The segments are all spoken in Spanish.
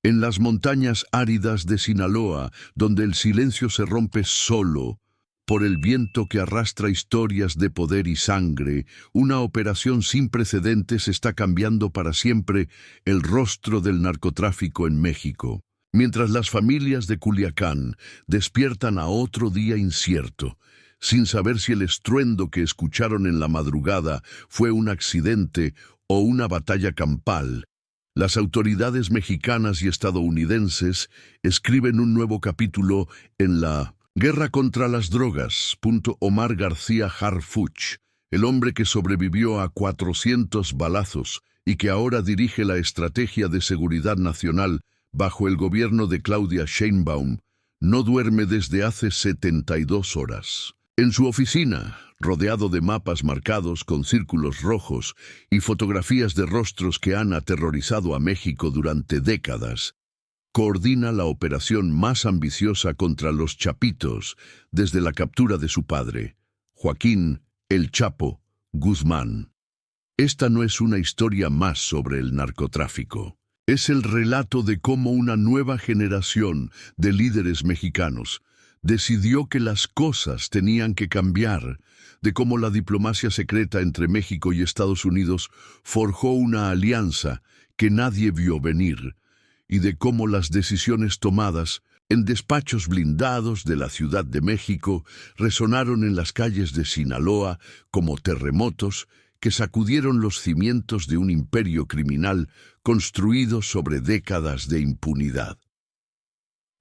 En las montañas áridas de Sinaloa, donde el silencio se rompe solo por el viento que arrastra historias de poder y sangre, una operación sin precedentes está cambiando para siempre el rostro del narcotráfico en México. Mientras las familias de Culiacán despiertan a otro día incierto, sin saber si el estruendo que escucharon en la madrugada fue un accidente o una batalla campal, las autoridades mexicanas y estadounidenses escriben un nuevo capítulo en la Guerra contra las drogas. Omar García Harfuch, el hombre que sobrevivió a 400 balazos y que ahora dirige la estrategia de seguridad nacional bajo el gobierno de Claudia Sheinbaum, no duerme desde hace 72 horas. En su oficina, rodeado de mapas marcados con círculos rojos y fotografías de rostros que han aterrorizado a México durante décadas, coordina la operación más ambiciosa contra los Chapitos desde la captura de su padre, Joaquín El Chapo Guzmán. Esta no es una historia más sobre el narcotráfico. Es el relato de cómo una nueva generación de líderes mexicanos decidió que las cosas tenían que cambiar, de cómo la diplomacia secreta entre México y Estados Unidos forjó una alianza que nadie vio venir, y de cómo las decisiones tomadas en despachos blindados de la Ciudad de México resonaron en las calles de Sinaloa como terremotos que sacudieron los cimientos de un imperio criminal construido sobre décadas de impunidad.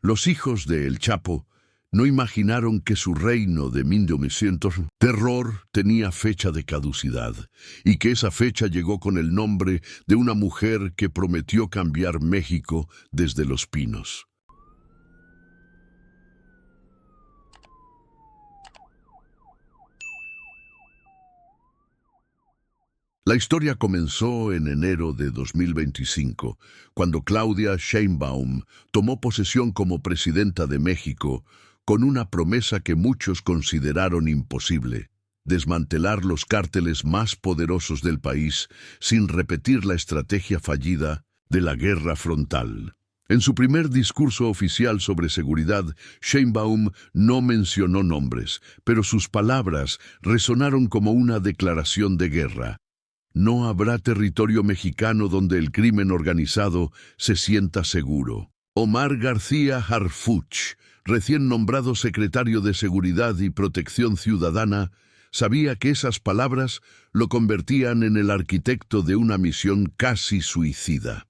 Los hijos de El Chapo no imaginaron que su reino de 1900 terror tenía fecha de caducidad y que esa fecha llegó con el nombre de una mujer que prometió cambiar México desde Los Pinos. La historia comenzó en enero de 2025, cuando Claudia Sheinbaum tomó posesión como presidenta de México con una promesa que muchos consideraron imposible: desmantelar los cárteles más poderosos del país sin repetir la estrategia fallida de la guerra frontal. En su primer discurso oficial sobre seguridad, Sheinbaum no mencionó nombres, pero sus palabras resonaron como una declaración de guerra. No habrá territorio mexicano donde el crimen organizado se sienta seguro. Omar García Harfuch, recién nombrado secretario de Seguridad y Protección Ciudadana, sabía que esas palabras lo convertían en el arquitecto de una misión casi suicida.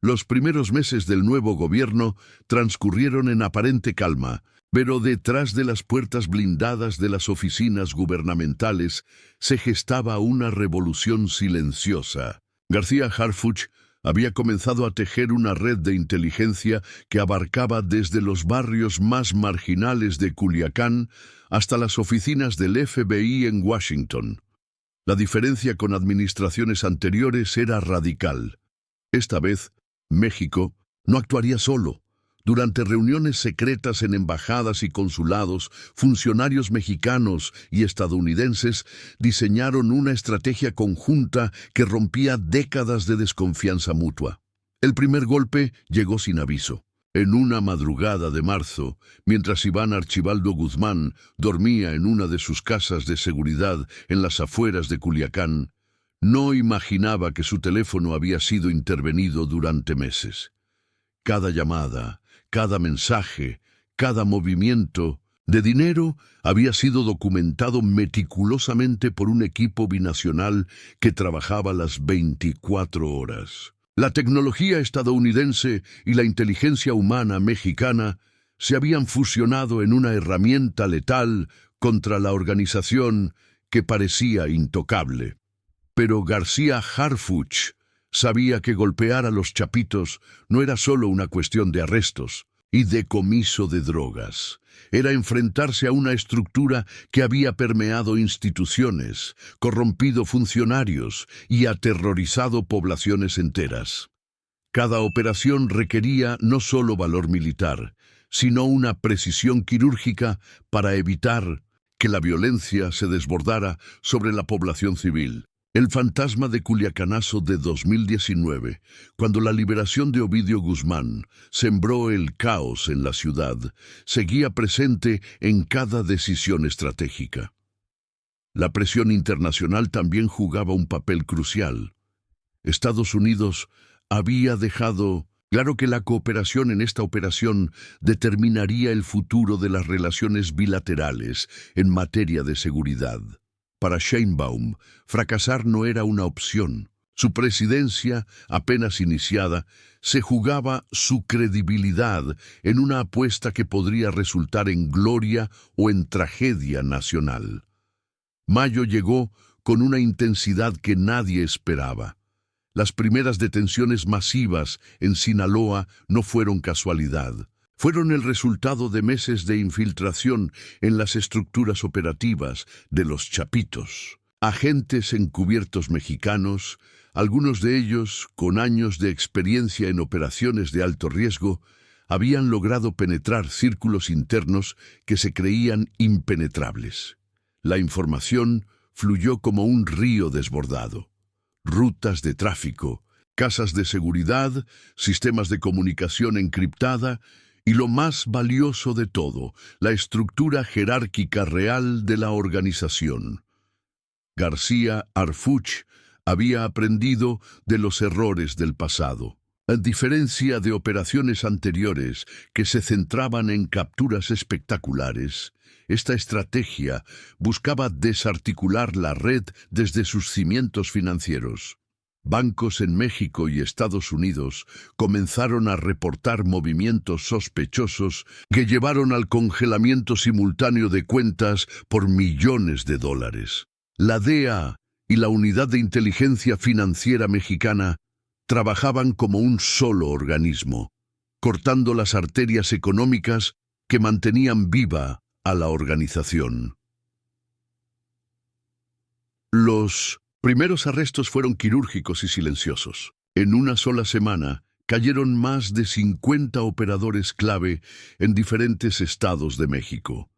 Los primeros meses del nuevo gobierno transcurrieron en aparente calma, pero detrás de las puertas blindadas de las oficinas gubernamentales se gestaba una revolución silenciosa. García Harfuch había comenzado a tejer una red de inteligencia que abarcaba desde los barrios más marginales de Culiacán hasta las oficinas del FBI en Washington. La diferencia con administraciones anteriores era radical. Esta vez, México no actuaría solo. Durante reuniones secretas en embajadas y consulados, funcionarios mexicanos y estadounidenses diseñaron una estrategia conjunta que rompía décadas de desconfianza mutua. El primer golpe llegó sin aviso. En una madrugada de marzo, mientras Iván Archibaldo Guzmán dormía en una de sus casas de seguridad en las afueras de Culiacán, no imaginaba que su teléfono había sido intervenido durante meses. Cada llamada, cada mensaje, cada movimiento de dinero había sido documentado meticulosamente por un equipo binacional que trabajaba las 24 horas. La tecnología estadounidense y la inteligencia humana mexicana se habían fusionado en una herramienta letal contra la organización que parecía intocable. Pero García Harfuch sabía que golpear a los Chapitos no era solo una cuestión de arrestos y decomiso de drogas. Era enfrentarse a una estructura que había permeado instituciones, corrompido funcionarios y aterrorizado poblaciones enteras. Cada operación requería no solo valor militar, sino una precisión quirúrgica para evitar que la violencia se desbordara sobre la población civil. El fantasma de Culiacanazo de 2019, cuando la liberación de Ovidio Guzmán sembró el caos en la ciudad, seguía presente en cada decisión estratégica. La presión internacional también jugaba un papel crucial. Estados Unidos había dejado claro que la cooperación en esta operación determinaría el futuro de las relaciones bilaterales en materia de seguridad. Para Sheinbaum, fracasar no era una opción. Su presidencia, apenas iniciada, se jugaba su credibilidad en una apuesta que podría resultar en gloria o en tragedia nacional. Mayo llegó con una intensidad que nadie esperaba. Las primeras detenciones masivas en Sinaloa no fueron casualidad. Fueron el resultado de meses de infiltración en las estructuras operativas de los Chapitos. Agentes encubiertos mexicanos, algunos de ellos con años de experiencia en operaciones de alto riesgo, habían logrado penetrar círculos internos que se creían impenetrables. La información fluyó como un río desbordado. Rutas de tráfico, casas de seguridad, sistemas de comunicación encriptada y lo más valioso de todo, la estructura jerárquica real de la organización. García Harfuch había aprendido de los errores del pasado. A diferencia de operaciones anteriores que se centraban en capturas espectaculares, esta estrategia buscaba desarticular la red desde sus cimientos financieros. Bancos en México y Estados Unidos comenzaron a reportar movimientos sospechosos que llevaron al congelamiento simultáneo de cuentas por millones de dólares. La DEA y la Unidad de Inteligencia Financiera Mexicana trabajaban como un solo organismo, cortando las arterias económicas que mantenían viva a la organización. Los primeros arrestos fueron quirúrgicos y silenciosos. En una sola semana, cayeron más de 50 operadores clave en diferentes estados de México.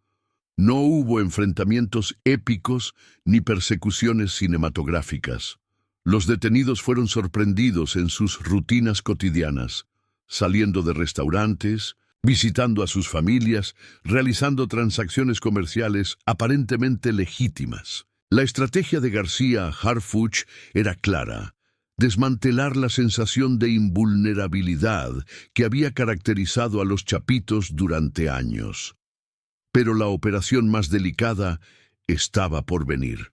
No hubo enfrentamientos épicos ni persecuciones cinematográficas. Los detenidos fueron sorprendidos en sus rutinas cotidianas, saliendo de restaurantes, visitando a sus familias, realizando transacciones comerciales aparentemente legítimas. La estrategia de García Harfuch era clara: desmantelar la sensación de invulnerabilidad que había caracterizado a los Chapitos durante años. Pero la operación más delicada estaba por venir.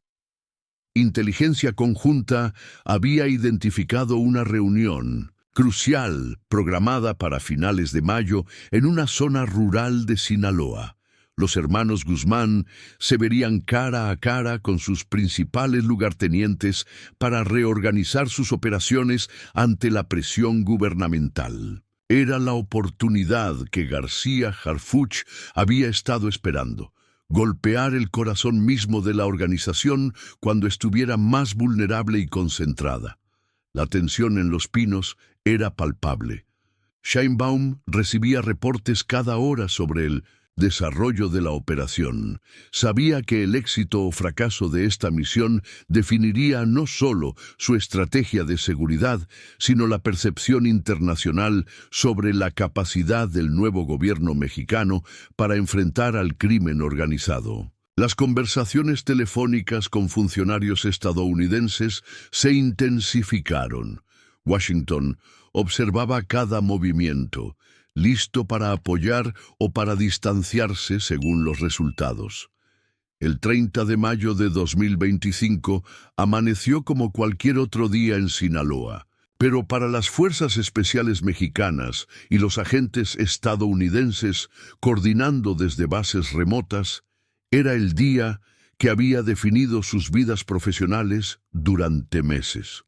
Inteligencia Conjunta había identificado una reunión crucial programada para finales de mayo en una zona rural de Sinaloa. Los hermanos Guzmán se verían cara a cara con sus principales lugartenientes para reorganizar sus operaciones ante la presión gubernamental. Era la oportunidad que García Harfuch había estado esperando: golpear el corazón mismo de la organización cuando estuviera más vulnerable y concentrada. La tensión en Los Pinos era palpable. Sheinbaum recibía reportes cada hora sobre el desarrollo de la operación. Sabía que el éxito o fracaso de esta misión definiría no solo su estrategia de seguridad, sino la percepción internacional sobre la capacidad del nuevo gobierno mexicano para enfrentar al crimen organizado. Las conversaciones telefónicas con funcionarios estadounidenses se intensificaron. Washington observaba cada movimiento, listo para apoyar o para distanciarse según los resultados. El 30 de mayo de 2025 amaneció como cualquier otro día en Sinaloa, pero para las fuerzas especiales mexicanas y los agentes estadounidenses coordinando desde bases remotas, era el día que había definido sus vidas profesionales durante meses.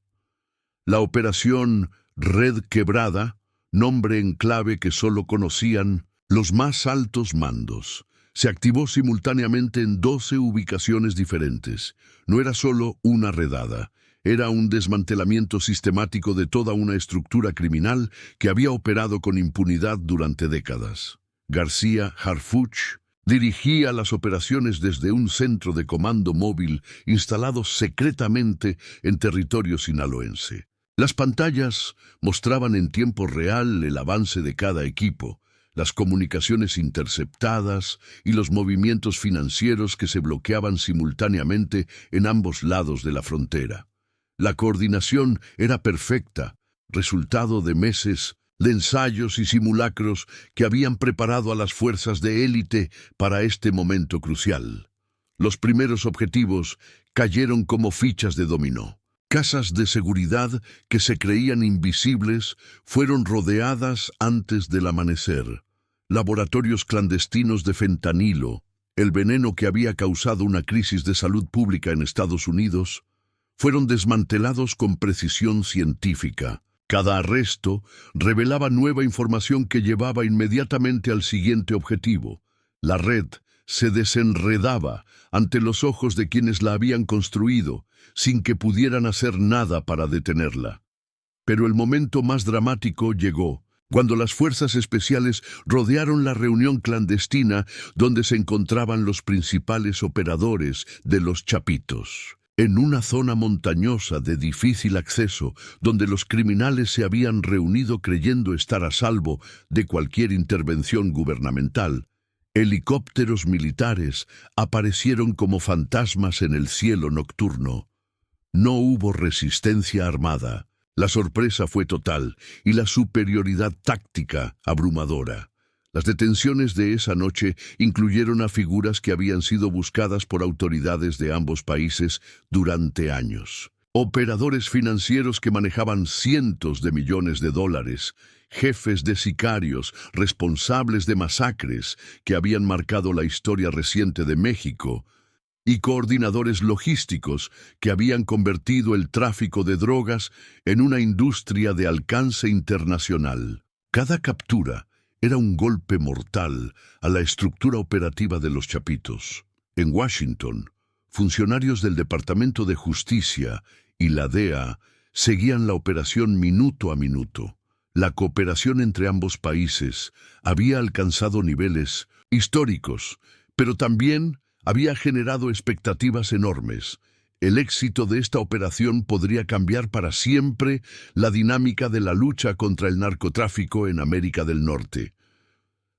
La operación Red Quebrada, nombre en clave que solo conocían los más altos mandos, se activó simultáneamente en 12 ubicaciones diferentes. No era solo una redada, era un desmantelamiento sistemático de toda una estructura criminal que había operado con impunidad durante décadas. García Harfuch Dirigía las operaciones desde un centro de comando móvil instalado secretamente en territorio sinaloense. Las pantallas mostraban en tiempo real el avance de cada equipo, las comunicaciones interceptadas y los movimientos financieros que se bloqueaban simultáneamente en ambos lados de la frontera. La coordinación era perfecta, resultado de meses de ensayos y simulacros que habían preparado a las fuerzas de élite para este momento crucial. Los primeros objetivos cayeron como fichas de dominó. Casas de seguridad que se creían invisibles fueron rodeadas antes del amanecer. Laboratorios clandestinos de fentanilo, el veneno que había causado una crisis de salud pública en Estados Unidos, fueron desmantelados con precisión científica. Cada arresto revelaba nueva información que llevaba inmediatamente al siguiente objetivo. La red se desenredaba ante los ojos de quienes la habían construido, sin que pudieran hacer nada para detenerla. Pero el momento más dramático llegó, cuando las fuerzas especiales rodearon la reunión clandestina donde se encontraban los principales operadores de los Chapitos. En una zona montañosa de difícil acceso, donde los criminales se habían reunido creyendo estar a salvo de cualquier intervención gubernamental, helicópteros militares aparecieron como fantasmas en el cielo nocturno. No hubo resistencia armada. La sorpresa fue total y la superioridad táctica abrumadora. Las detenciones de esa noche incluyeron a figuras que habían sido buscadas por autoridades de ambos países durante años. Operadores financieros que manejaban cientos de millones de dólares, jefes de sicarios, responsables de masacres que habían marcado la historia reciente de México, y coordinadores logísticos que habían convertido el tráfico de drogas en una industria de alcance internacional. Cada captura era un golpe mortal a la estructura operativa de los Chapitos. En Washington, funcionarios del Departamento de Justicia y la DEA seguían la operación minuto a minuto. La cooperación entre ambos países había alcanzado niveles históricos, pero también había generado expectativas enormes. El éxito de esta operación podría cambiar para siempre la dinámica de la lucha contra el narcotráfico en América del Norte.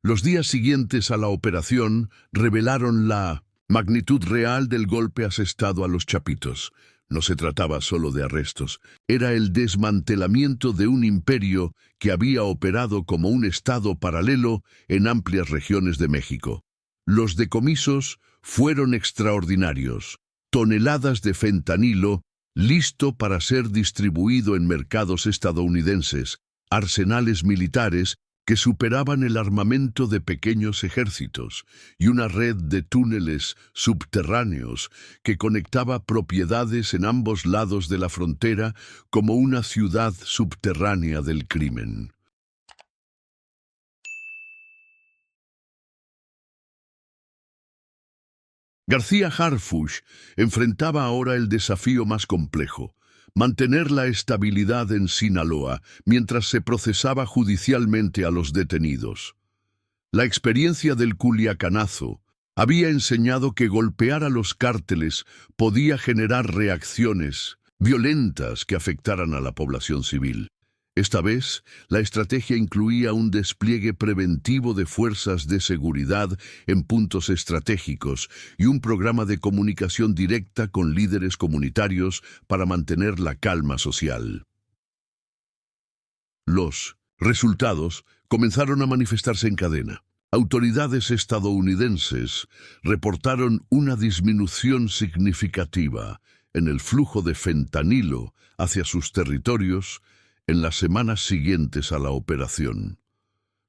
Los días siguientes a la operación revelaron la magnitud real del golpe asestado a los Chapitos. No se trataba solo de arrestos, era el desmantelamiento de un imperio que había operado como un estado paralelo en amplias regiones de México. Los decomisos fueron extraordinarios. Toneladas de fentanilo listo para ser distribuido en mercados estadounidenses, arsenales militares que superaban el armamento de pequeños ejércitos y una red de túneles subterráneos que conectaba propiedades en ambos lados de la frontera como una ciudad subterránea del crimen. García Harfuch enfrentaba ahora el desafío más complejo: mantener la estabilidad en Sinaloa mientras se procesaba judicialmente a los detenidos. La experiencia del Culiacanazo había enseñado que golpear a los cárteles podía generar reacciones violentas que afectaran a la población civil. Esta vez, la estrategia incluía un despliegue preventivo de fuerzas de seguridad en puntos estratégicos y un programa de comunicación directa con líderes comunitarios para mantener la calma social. Los resultados comenzaron a manifestarse en cadena. Autoridades estadounidenses reportaron una disminución significativa en el flujo de fentanilo hacia sus territorios en las semanas siguientes a la operación.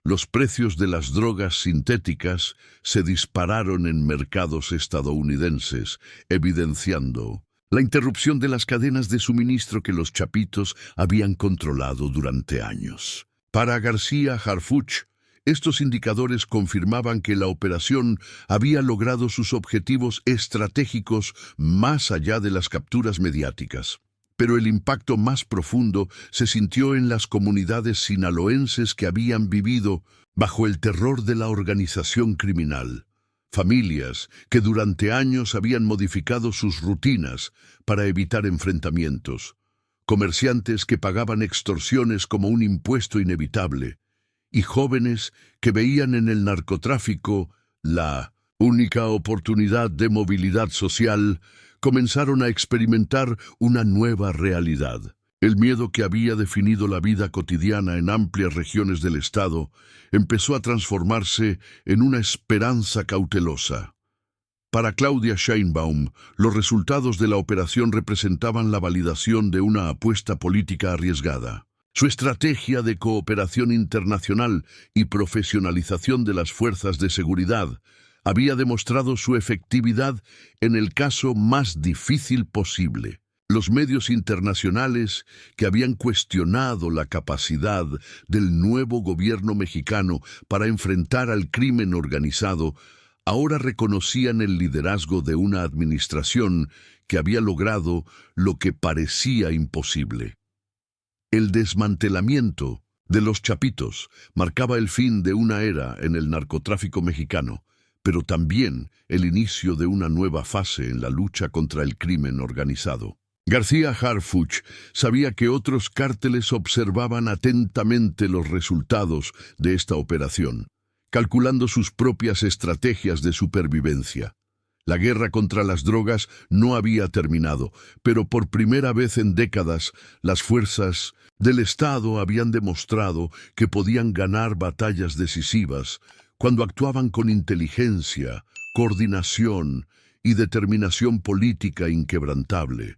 Los precios de las drogas sintéticas se dispararon en mercados estadounidenses, evidenciando la interrupción de las cadenas de suministro que los Chapitos habían controlado durante años. Para García Harfuch, estos indicadores confirmaban que la operación había logrado sus objetivos estratégicos más allá de las capturas mediáticas. Pero el impacto más profundo se sintió en las comunidades sinaloenses que habían vivido bajo el terror de la organización criminal. familias que durante años habían modificado sus rutinas para evitar enfrentamientos, comerciantes que pagaban extorsiones como un impuesto inevitable, y jóvenes que veían en el narcotráfico la única oportunidad de movilidad social, comenzaron a experimentar una nueva realidad. El miedo que había definido la vida cotidiana en amplias regiones del estado empezó a transformarse en una esperanza cautelosa. Para Claudia Sheinbaum, los resultados de la operación representaban la validación de una apuesta política arriesgada. Su estrategia de cooperación internacional y profesionalización de las fuerzas de seguridad había demostrado su efectividad en el caso más difícil posible. Los medios internacionales que habían cuestionado la capacidad del nuevo gobierno mexicano para enfrentar al crimen organizado ahora reconocían el liderazgo de una administración que había logrado lo que parecía imposible. El desmantelamiento de los Chapitos marcaba el fin de una era en el narcotráfico mexicano, pero también el inicio de una nueva fase en la lucha contra el crimen organizado. García Harfuch sabía que otros cárteles observaban atentamente los resultados de esta operación, calculando sus propias estrategias de supervivencia. La guerra contra las drogas no había terminado, pero por primera vez en décadas, las fuerzas del Estado habían demostrado que podían ganar batallas decisivas cuando actuaban con inteligencia, coordinación y determinación política inquebrantable.